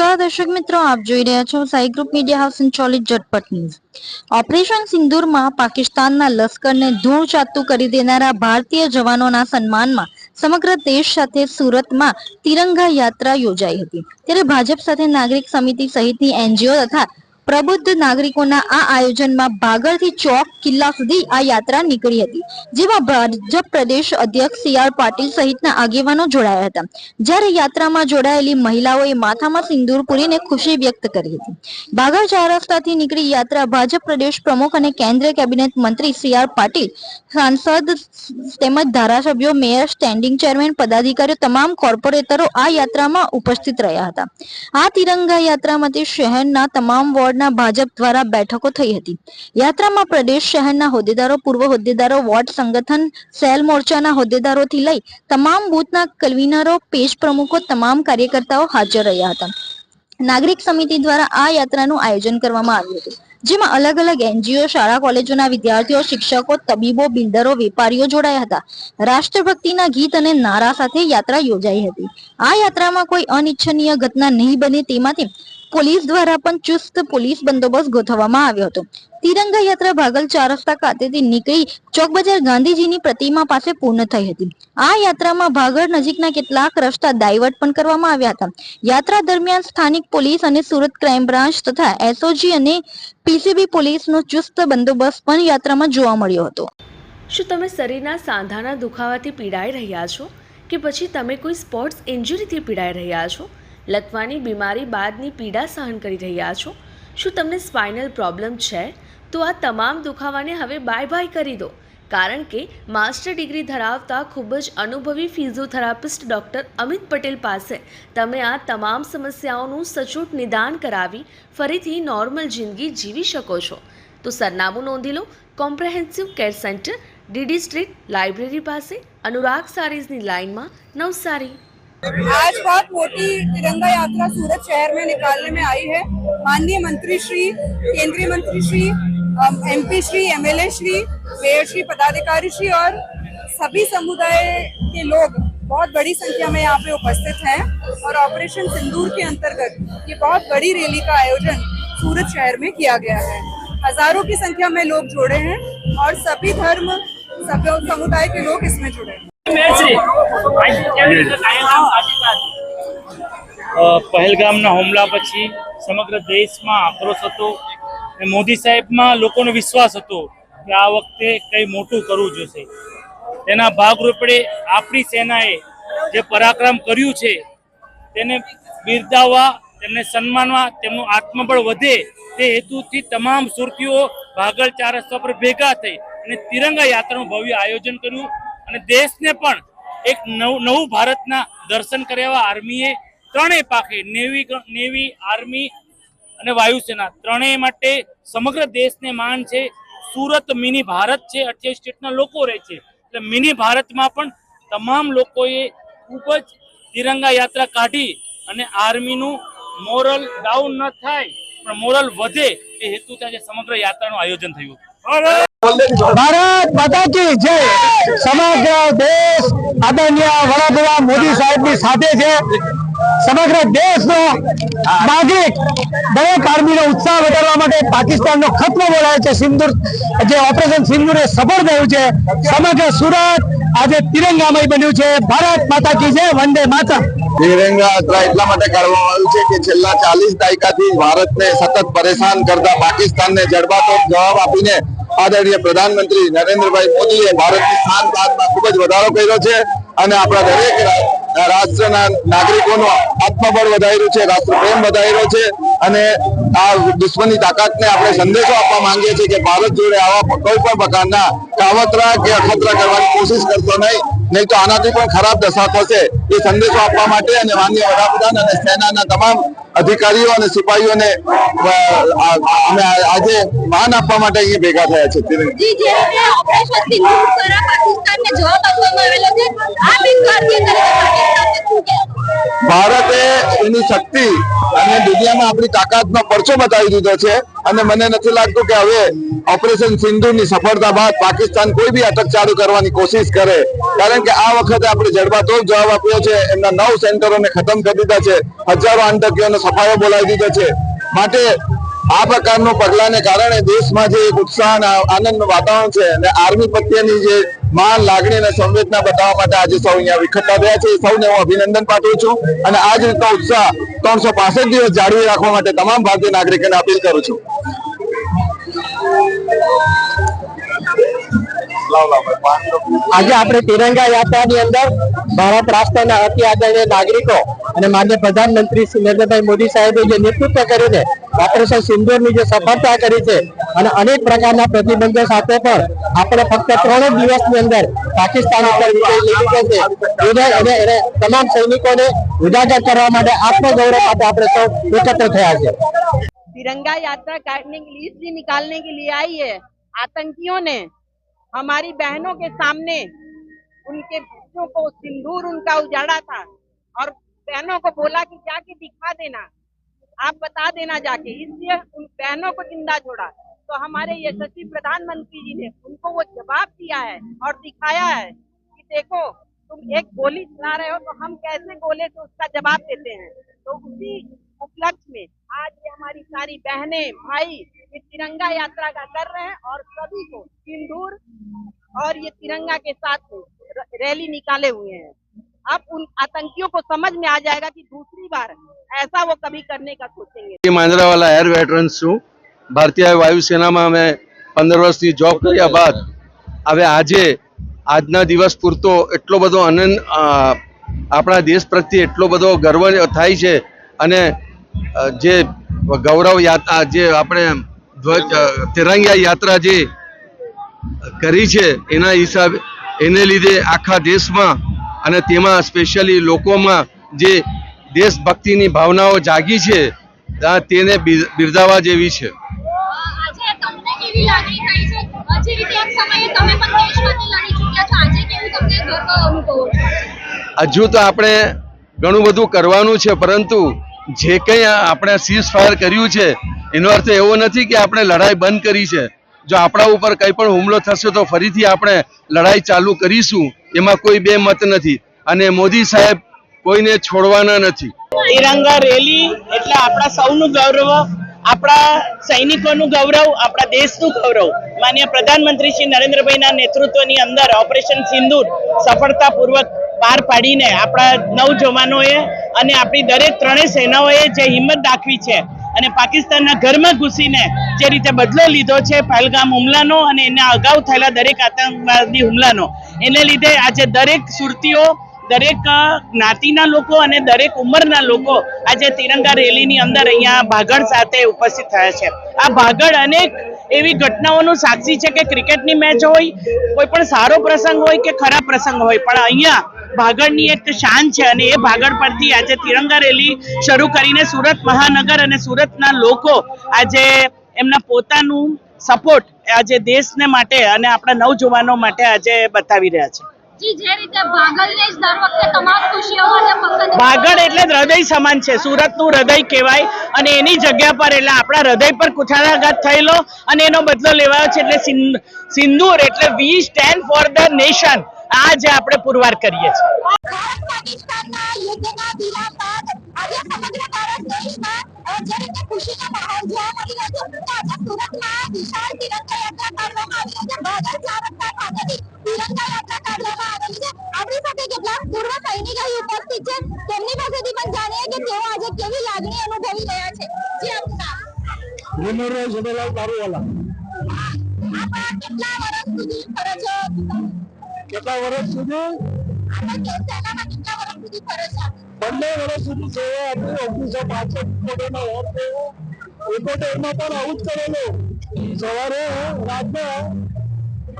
નમસ્કાર દર્શક મિત્રો, આપ જોઈ રહ્યા છો સાઈ ગ્રુપ મીડિયા હાઉસ સંચાલિત ઝટપટ ન્યૂઝ। ઓપરેશન સિંદૂરમાં પાકિસ્તાનના લશ્કરને ધૂળ ચાતું કરી દેનારા ભારતીય જવાનોના સન્માનમાં સમગ્ર દેશ સાથે સુરતમાં તિરંગા યાત્રા યોજાઈ હતી। ત્યારે ભાજપ સાથે નાગરિક સમિતિ સહિતની એનજીઓ તથા પ્રબુદ્ધ નાગરિકોના આ આયોજનમાં ભાગળથી ચોક કિલ્લા સુધી આ યાત્રા નીકળી હતી, જેમાં ભાજપ પ્રદેશ અધ્યક્ષ સી.આર. પાટીલ સહિતના આગેવાનો જોડાયા હતા। જ્યારે યાત્રામાં જોડાયેલી મહિલાઓએ માથામાં સિંદૂર પૂરીને ખુશી વ્યક્ત કરી હતી। ભાગળ ચાર રસ્તાથી નીકળી યાત્રા ભાજપ પ્રદેશ પ્રમુખ અને કેન્દ્રીય કેબિનેટ મંત્રી સી.આર. પાટીલ, સાંસદ તેમજ ધારાસભ્યો, મેયર, સ્ટેન્ડિંગ ચેરમેન, પદાધિકારીઓ, તમામ કોર્પોરેટરો આ યાત્રામાં ઉપસ્થિત રહ્યા હતા। આ તિરંગા યાત્રામાંથી શહેરના તમામ વોર્ડના ભાજપ દ્વારા બેઠકો થઈ હતી। યાત્રામાં પ્રદેશ શહેરના હોદ્દેદારો, પૂર્વ હોદ્દેદારો, વોર્ડ સંગઠન, સેલ મોરચાના હોદ્દેદારોથી લઈ તમામ બૂથના કન્વીનરો, પેજ પ્રમુખો, તમામ કાર્યકર્તાઓ હાજર રહ્યા હતા। નાગરિક સમિતિ દ્વારા આ યાત્રાનું આયોજન કરવામાં આવ્યું હતું, જેમાં અલગ અલગ એનજીઓ, શાળા કોલેજોના વિદ્યાર્થીઓ, શિક્ષકો, તબીબો, બિલ્ડરો, વેપારીઓ જોડાયા હતા। રાષ્ટ્રભક્તિના ગીત અને નારા સાથે યાત્રા યોજાઈ હતી। આ યાત્રામાં કોઈ અનિચ્છનીય ઘટના નહીં બને તે માટે પોલીસ દ્વારા પણ ચુસ્ત પોલીસ બંદોબસ્ત ગોઠવવામાં આવ્યો હતો। તિરંગા યાત્રા ભાગળ ચાર રસ્તા ખાતેથી નીકળી ચોક બજાર ગાંધીજીની પ્રતિમા પાસે પૂર્ણ થઈ હતી। આ યાત્રામાં ભાગળ નજીકના કેટલાક રસ્તા ડાયવર્ટ પણ કરવામાં આવ્યા હતા। યાત્રા દરમિયાન સ્થાનિક પોલીસ અને સુરત ક્રાઇમ બ્રાન્ચ તથા એસઓજી અને પીસીબી પોલીસનો ચુસ્ત બંદોબસ્ત પણ યાત્રામાં જોવા મળ્યો હતો। શું તમે શરીરના સાંધાના દુખાવાથી પીડાઈ રહ્યા છો કે પછી તમે કોઈ સ્પોર્ટ્સ ઇન્જરીથી પીડાઈ રહ્યા છો? લકવાની બીમારી બાદની પીડા સહન કરી રહ્યા છો? શું તમને સ્પાઇનલ પ્રોબ્લેમ છે? તો આ તમામ દુખાવાને હવે બાય બાય કરી દો, કારણ કે માસ્ટર ડિગ્રી ધરાવતા ખૂબ જ અનુભવી ફિઝિયોથેરાપિસ્ટ ડૉક્ટર અમિત પટેલ પાસે તમે આ તમામ સમસ્યાઓનું સચોટ નિદાન કરાવી ફરીથી નોર્મલ જિંદગી જીવી શકો છો। તો સરનામું નોંધી લો। Comprehensive care centre, DD street, library પાસે, अनुराग सारीज़नी लाइन में, नवसारी। आज बहुत मोटी तिरंगा यात्रा सूरत शहर में निकालने में आई है। माननीय मंत्री श्री, केंद्रीय मंत्री Shri, MP Shri, MLA Shri, mayor Shri, पदाधिकारी श्री और सभी समुदाय के लोग बहुत बड़ी संख्या में यहाँ पे उपस्थित हैं और ऑपरेशन सिंदूर के अंतर्गत ये बहुत बड़ी रैली का आयोजन सूरत शहर में किया गया है। हजारों की संख्या में लोग जुड़े हैं और सभी धर्म, सभी समुदाय के लोग इसमें जुड़े हैं। પહેલગામના હુમલા પછી સમગ્ર દેશમાં આક્રોશ હતો અને મોદી સાહેબમાં લોકોનો વિશ્વાસ હતો કે આ વખતે કંઈ મોટું કરવું જોઈશે। તેના ભાગરૂપે આપણી સેનાએ જે પરાક્રમ કર્યું છે તેને બિરદાવવા, તેમને સન્માનવા, તેમનું આત્મબળ વધે તે હેતુથી તમામ સુરતીઓ ભાગળ ચાર રસ્તા પર ભેગા થઈ અને તિરંગા યાત્રાનું ભવ્ય આયોજન કર્યું અને દેશને પણ એક નવું ભારતના દર્શન કર્યા। આર્મીએ ત્રણેય પાખે નેવી, આર્મી અને વાયુસેના ત્રણેય માટે સમગ્ર દેશને માન છે। સુરત મિની ભારત છે, 28 સ્ટેટના લોકો રહે છે, એટલે મિની ભારતમાં પણ તમામ લોકોએ ખૂબ જ તિરંગા યાત્રા કાઢી અને આર્મીનું મોરલ ડાઉન ન થાય પણ મોરલ વધે એ હેતુથી આજે સમગ્ર યાત્રાનું આયોજન થયું। भारत माता की जय। समग्र देश आदरणीय वडाप्रधान मोदी साहेब ની સાથે છે। સમગ્ર દેશનો નાગરિક દરેક આર્મીનો ઉત્સાહ વધારવા માટે પાકિસ્તાનનો ખતરો બોલાય છે। સિંદૂર જે ઓપરેશન સિંદૂર એ સફળ થયું છે। સમગ્ર સુરત આજે તિરંગામય બન્યું છે। ભારત માતા કી જય, વંદે માતરમ। તિરંગા યાત્રા એટલા માટે કરવામાં આવ્યું છે કે છેલ્લા 40 દાયકાથી ભારતને સતત પરેશાન કરતા પાકિસ્તાનને જડબાતોડ જવાબ આપીને આદરણીય પ્રધાનમંત્રી નરેન્દ્રભાઈ મોદીએ ભારતની શાન બાનમાં ખૂબ જ વધારો કર્યો છે અને આપણા દરેક રાષ્ટ્રના નાગરિકોનો આત્મબળ વધાર્યું છે, રાષ્ટ્રપ્રેમ વધાર્યો છે અને આ દુશ્મનની તાકાતને આપણે સંદેશો આપવા માંગીએ છીએ કે ભારત જોડે આવા કોઈ પણ પ્રકારના કાવતરા કે અખતરા કરવાની કોશિશ કરતો નહીં તો આનાથી પણ ખરાબ દશા થશે। એ સંદેશો આપવા માટે અને માનનીય વડાપ્રધાન અને સેનાના તમામ અધિકારીઓ અને સિપાહીઓને અમે આજે માન આપવા માટે અહીંયા ભેગા થયા છે। ઓપરેશન સિંદૂર દ્વારા પાકિસ્તાનને જવાબ આપવામાં આવેલો છે. આપ એક ભારતીય તરીકે પાકિસ્તાનને શું કહેશો? ભારતે એની શક્તિ અને દુનિયામાં આપણી તાકાતનો પરચો બતાવી દીધો છે અને મને નથી લાગતું કે હવે ઓપરેશન સિંધુની સફળતા બાદ પાકિસ્તાન કોઈ બી અટક ચાલુ કરવાની કોશિશ કરે, કારણ કે આ વખતે આપણે જડબાતોડ જવાબ આપ્યો છે. એમના 9 સેન્ટરોને ખતમ કરી દીધા છે, હજારો આતંકીઓનો સફાયો બોલાવી દીધો છે. માટે આ પ્રકારનું પગલાને કારણે દેશમાં જે એક ઉત્સાહ અને આનંદનું વાતાવરણ છે અને આર્મી પ્રત્યેની જે માન, લાગણી અને સંવેદના બતાવવા માટે આજે સૌ અહીંયા વિખરતા થયા છે. સૌને હું અભિનંદન પાઠવું છું અને આ જ રીતનો ઉત્સાહ 365 દિવસ જાળવી રાખવા માટે તમામ ભારતીય નાગરિકોને અપીલ કરું છું. આજે આપણે તિરંગા યાત્રાની અંદર ભારત રાષ્ટ્રના અતિ આદરણીય નાગરિકો અને માન્ય પ્રધાનમંત્રી શ્રી નરેન્દ્રભાઈ મોદી સાહેબે જે નેતૃત્વ કરીને ઓપરેશન સિંદૂરની જે સફળતા કરી છે અને અનેક પ્રકારના પ્રતિબંધો સાથે પણ આપણે ફક્ત 3 જ દિવસની અંદર પાકિસ્તાન ઉપર વિજય લઈ લીધો છે. એને તમામ સૈનિકોને ઉજાગર કરવા માટે આત્મગૌરવ માટે આપણે સૌ એકત્ર થયા છે. तिरंगा यात्रा काटने के लिए इसलिए निकालने के लिए आई है, आतंकियों ने हमारी बहनों के सामने उनके बच्चों को सिंदूर उनका उजाड़ा था और बहनों को बोला कि जाके दिखा देना, आप बता देना जाके, इसलिए उन बहनों को जिंदा छोड़ा. तो हमारे यशस्वी प्रधानमंत्री जी ने उनको वो जवाब दिया है और दिखाया है कि देखो तुम एक गोली चला रहे हो तो हम कैसे गोले से उसका जवाब देते हैं. तो उसी उपलक्ष्य में आज ये हमारी सारी बहनें भाई ये तिरंगा यात्रा का कर रहे हैं और सभी को सिंदूर और ये तिरंगा के साथ रैली निकाले हुए हैं. अब उन आतंकियों को समझ में आ जाएगा कि दूसरी बार ऐसा वो कभी करने का सोचेंगे. માંજરાવાલા એર વેટરન્સ છું. ભારતીય વાયુસેનામાં અમે 15 વર્ષથી જોબ કર્યા બાદ હવે આજના દિવસ પૂરતો એટલો બધો આનંદ, આપણા દેશ પ્રત્યે એટલો બધો ગર્વ થાય છે અને જે ગૌરવ યાત્રા જે આપણે તિરંગા યાત્રા જે કરી છે એના હિસાબે એને લીધે આખા દેશમાં અને તેમાં સ્પેશિયલી લોકોમાં જે દેશભક્તિની ભાવનાઓ જાગી છે તેને બિરદાવવા જેવી છે. આજે તમને કેવી લાગણી થઈ છે? જે રીતે એક સમયે તમે પણ દેશ માટે લડી ચૂક્યા છો, આજે કેવું તમને ગર્વ અનુભવો છો? હજુ તો આપણે ઘણું બધું કરવાનું છે, પરંતુ જે કંઈ આપણે સીઝ ફાયર કર્યું છે એનો અર્થ એવો નથી કે આપણે લડાઈ બંધ કરી છે. જો આપણા ઉપર કંઈ પણ હુમલો થશે તો ફરીથી આપણે લડાઈ ચાલુ કરીશું, એમાં કોઈ બે મત નથી અને મોદી સાહેબ કોઈને છોડવાના નથી. તિરંગા રેલી એટલે આપણા સૌનું ગૌરવ, આપણા સૈનિકોનું ગૌરવ, આપણા દેશનું ગૌરવ. માનનીય પ્રધાનમંત્રી શ્રી નરેન્દ્રભાઈના નેતૃત્વની અંદર ઓપરેશન સિંદૂર સફળતાપૂર્વક પાર પાડીને આપણા નવજવાનોએ અને આપણી દરેક ત્રણેય સેનાઓએ જે હિંમત દાખવી છે અને પાકિસ્તાનના ઘરમાં ઘૂસીને જે રીતે બદલો લીધો છે પહેલગામ હુમલાનો અને એના અગાઉ થયેલા દરેક આતંકવાદી હુમલાનો, એને લીધે આજે દરેક સુરતીઓ, દરેક જ્ઞાતિના લોકો અને દરેક ઉંમરના લોકો આજે તિરંગા રેલીની અંદર અહીંયા ભાગળ સાથે ઉપસ્થિત થયા છે. આ ભાગળ અનેક એવી ઘટનાઓનું સાક્ષી છે કે ક્રિકેટની મેચ હોય, કોઈ પણ સારો પ્રસંગ હોય કે ખરાબ પ્રસંગ હોય, પણ અહીંયા ભાગળની એક શાન છે અને એ ભાગળ પરથી આજે તિરંગા રેલી શરૂ કરીને સુરત મહાનગર અને સુરતના લોકો આજે એમના પોતાનું સપોર્ટ આજે દેશને માટે અને આપણા નવજવાનો માટે આજે બતાવી રહ્યા છે. ભાગળ એટલે હૃદય સમાન છે, સુરતનું હૃદય કહેવાય અને એની જગ્યા પર એટલે આપણા હૃદય પર કુઠારાઘાત થયેલો અને એનો બદલો લેવાયો છે. એટલે સિંદૂર એટલે વી સ્ટેન્ડ ફોર ધ નેશન, આ જે આપણે પુરવાર કરીએ છીએ. પાકિસ્તાનના યુદ્ધના વિરામ બાદ આજે સમગ્ર ભારત દેશમાં જે રીતે ખુશીનો માહોલ જોવા મળી રહ્યો છે, આજે સુરતમાં વિશાળ તિરંગા યાત્રા કાઢવામાં આવી રહી છે. ભાગળ ચાર રસ્તા ખાતેથી તિરંગા યાત્રા કાઢવામાં આવેલી છે. આપણી સાથે કેટલાક પૂર્વ સૈનિકો ઉપસ્થિત છે, તેમની પાસેથી પણ જાણીએ કે તેઓ આજે કેવી લાગણી અનુભવી રહ્યા છે. જે આપનું નામ? વિમરભાઈ જબેલાલ દારૂવાલા. આપણા કેટલા વર્ષ સુધી ફરજ કેટલા વર્ષ સુધી? આપણે સેનામાં કેટલા વર્ષ સુધી ફરજ આપી? 15 વર્ષ સુધી સેવા આપી. 1965 ઇકોતેરમાં વોટ થયો. 71માં પણ આવું જ કરેલું. સવારે રાતના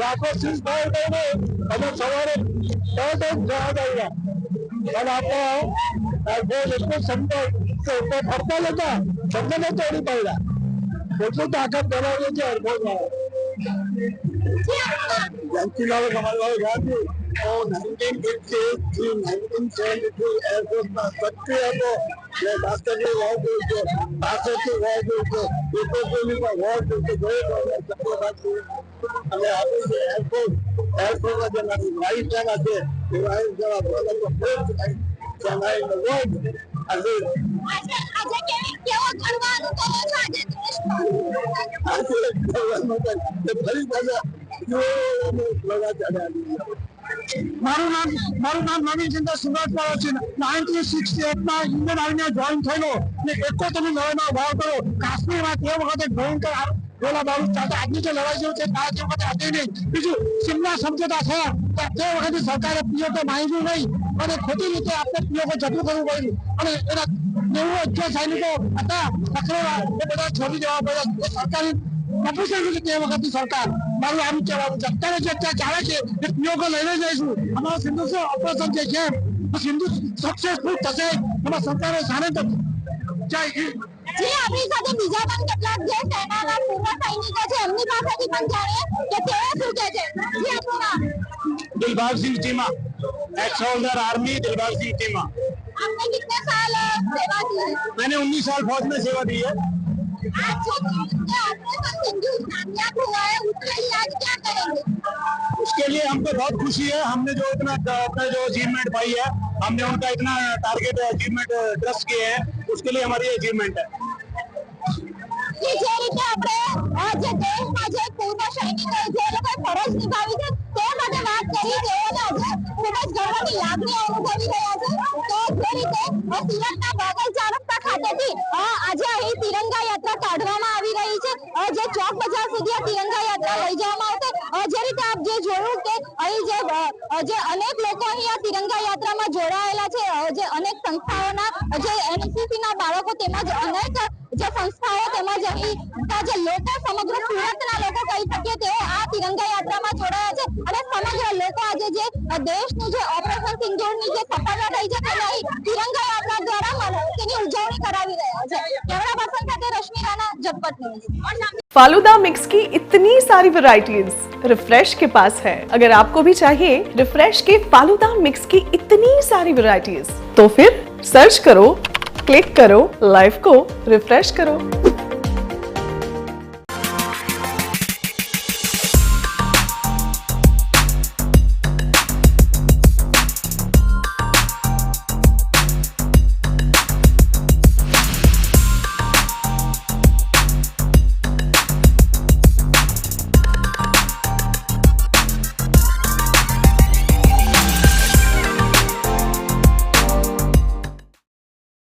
રાતો સીઝ ફાયર કરીને અને સવારે 3 ટાઈમ જહાજ આવ્યા અને આપણા એટલો સંપર્ક કે ફરતા હતા સંપર્ક તોડી પડ્યા. એટલું તાકાત ધરાવીએ છીએ. જયંતિલાલ કમાલભાઈ ગાંધી. और 1958 થી 1973 એરફોર્સમાં સક્રિય હતો. જે બાસ્કેટબોલ વર્લ્ડ છે, બાસ્કેટબોલ વર્લ્ડ છે, ઇકોનોમીમાં વર્લ્ડ છે, અને આપણી જે એરફોર્સમાં જે વાયુ સેના છે એ વાયુ સેના વર્લ્ડ આજે મારું નામ નવીનચંદ્ર સુરતવાળો છે. 1968માં ઇન્ડિયન આર્મીમાં જોઈન થયેલો ને 71ની લડાઈમાં ભાગ કર્યો. કાશ્મીરમાં તે વખતે ભયંકર ગોલા બારૂદ ચાલતા. આજની જે લડાઈ જેવું છે ત્યાં તે વખતે હતી નહીં. બીજું સિમલા સમજોતા થયા તે વખતે સરકારે પીઓકે માન્યું નહીં અને ખોટી રીતે આપણે પીઓકે જતું કરવું પડ્યું અને એના 90 સૈનિકો હતા પકડેલા એ બધા છોડી દેવા પડ્યા. સરકારી નપુસક તે વખતની સરકાર. મારું આમ કહેવાનું છે અત્યારે જે અત્યારે ચાલે છે એ પીઓકે લઈને જઈશું. અમારો સિંધુ ઓપરેશન જે છે સિંધુ સક્સેસફુલ થશે. એમાં સરકારે સામે તો જય હિન્દ. જી આપણી સાથે બીજા પણ કેટલાક જે સેનાના પૂર્વ સૈનિકો છે એમની પાસેથી પણ જાણીએ કે તેઓ શું કહે છે. જી આપનું નામ? Dilbagh Singh Cheema, ex holder army Dilbagh Singh Cheema. आपने कितने साल सेवा की है? मैंने 19 साल फौज में सेवा दी है. आज जो ऑपरेशन सिंदूर कामयाब हुआ है उसके लिए आज क्या करेंगे? उसके लिए हमको बहुत खुशी है. हमने जो इतना अपना जो अचीवमेंट पाई है, हमने उनका इतना टारगेट अचीवमेंट ट्रस्ट किए हैं, उसके लिए हमारी अचीवमेंट है. જે રીતે આપણે જે દેશમાં જે પૂર્વ સૈનિકો જે લોકોએ ફરજ નિભાવી છે તે માટે વાત કરી તેઓને આજે ખૂબ જ ગર્વની લાગણી અનુભવી રહ્યા છે. તો જે રીતે સુરતના બાગલ ચાર રસ્તા ખાતેથી આજે અહીં તિરંગા યાત્રા કાઢવામાં આવી રહી છે. જે ચોક બજાર સુધી આ તિરંગા યાત્રા લઈ જવામાં આવશે. જે રીતે આપ જે જોયું કે અહીં જે અનેક લોકો અહીં આ તિરંગા યાત્રામાં જોડાયેલા છે. જે અનેક સંસ્થાઓના જે એનસીસીના બાળકો તેમજ અનેક જે સંસ્થાઓ તેમજ અહીં જે લોકો સમગ્ર સુરતના લોકો કહી શકીએ તેઓ આ તિરંગા યાત્રામાં જોડાયા છે અને સમગ્ર લોકો આજે જે દેશનું જે ઓપરેશન સિંદૂરની જે સફળતા થઈ છે તેને અહીં તિરંગા યાત્રા દ્વારા તેની ઉજવણી કરાવી રહ્યા છે. કેમેરા પર્સન સાથે રશ્મિ રાણા, જગપત ન્યૂઝ. फालूदा मिक्स की इतनी सारी वैरायटीज रिफ्रेश के पास है. अगर आपको भी चाहिए रिफ्रेश के फालूदा मिक्स की इतनी सारी वैरायटीज तो फिर सर्च करो, क्लिक करो, लाइफ को रिफ्रेश करो.